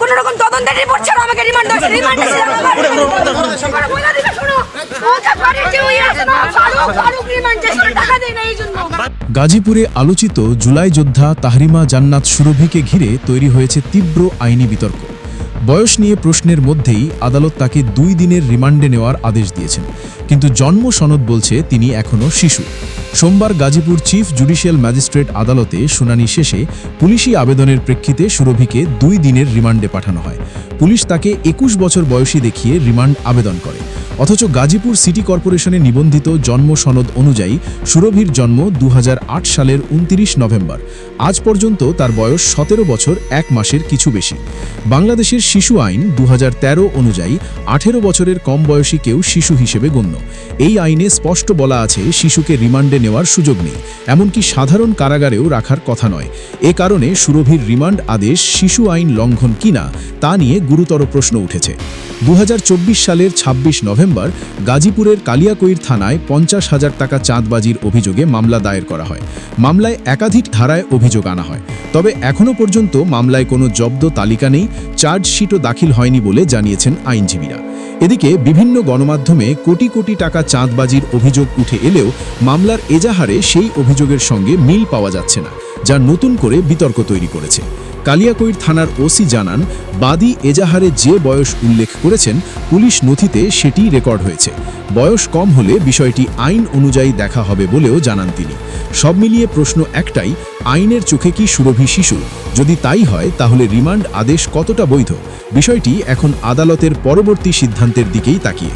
কোনো রকম তদন্তের রিপোর্ট ছাড়া আমাকে রিমান্ড দিয়েছে। রিমান্ড দিয়েছে আমার বলে দিবে শোনো, ওটা বাড়ি কেউই আসে না, ফারুক রিমান্ড দিয়েছে, টাকা দেয় না এই জন্য। গাজীপুরে আলোচিত জুলাই যোদ্ধা তাহরিমা জান্নাত সুরভিকে ঘিরে তৈরি হয়েছে তীব্র আইনি বিতর্ক। বয়স নিয়ে প্রশ্নের মধ্যেই আদালত তাকে 2 দিনের রিমান্ডে নেওয়ার আদেশ দিয়েছেন, কিন্তু জন্ম সনদ বলছে তিনি এখনও শিশু। সোমবার গাজীপুর চিফ জুডিশিয়াল ম্যাজিস্ট্রেট আদালতে শুনানি শেষে পুলিশি আবেদনের প্রেক্ষিতে সুরভিকে 2 দিনের রিমান্ডে পাঠানো হয়। পুলিশ তাকে 21 বছর বয়সী দেখিয়ে রিমান্ড আবেদন করে। অথচ গাজীপুর সিটি কর্পোরেশনে নিবন্ধিত জন্ম সনদ অনুযায়ী সুরভির জন্ম 2008 সালের 29 নভেম্বর। আজ পর্যন্ত তার বয়স 17 বছর 1 মাসের কিছু বেশি। বাংলাদেশের শিশু আইন 2013 অনুযায়ী 18 বছরের কম বয়সী কেউ শিশু হিসেবে গণ্য। এই আইনে স্পষ্ট বলা আছে শিশুকে রিমান্ডে নেওয়ার সুযোগ নেই, এমনকি সাধারণ কারাগারেও রাখার কথা নয়। এ কারণে সুরভির রিমান্ড আদেশ শিশু আইন লঙ্ঘন কিনা তা নিয়ে গুরুতর প্রশ্ন উঠেছে। 2024 সালের 26 নভেম্বর গাজীপুরের কালিয়াকৈর থানায় 50,000 টাকা চাঁদবাজির অভিযোগে মামলা দায়ের করা হয়। মামলায় একাধিক ধারায় অভিযোগ আনা হয়, তবে এখনও পর্যন্ত মামলায় কোনো জব্দ তালিকা নেই, চার্জশিটও দাখিল হয়নি বলে জানিয়েছেন আইনজীবীরা। এদিকে বিভিন্ন গণমাধ্যমে কোটি কোটি টাকা চাঁদবাজির অভিযোগ উঠে এলেও মামলার এজাহারে সেই অভিযোগের সঙ্গে মিল পাওয়া যাচ্ছে না, যা নতুন করে বিতর্ক তৈরি করেছে। কালিয়াকৈর থানার ওসি জানান, বাদী এজাহারে যে বয়স উল্লেখ করেছেন পুলিশ নথিতে সেটিই রেকর্ড হয়েছে। বয়স কম হলে বিষয়টি আইন অনুযায়ী দেখা হবে বলেও জানান তিনি। সব মিলিয়ে প্রশ্ন একটাই, আইনের চোখে কি সুরভি শিশু? যদি তাই হয় তাহলে রিমান্ড আদেশ কতটা বৈধ? বিষয়টি এখন আদালতের পরবর্তী সিদ্ধান্তের দিকেই তাকিয়ে।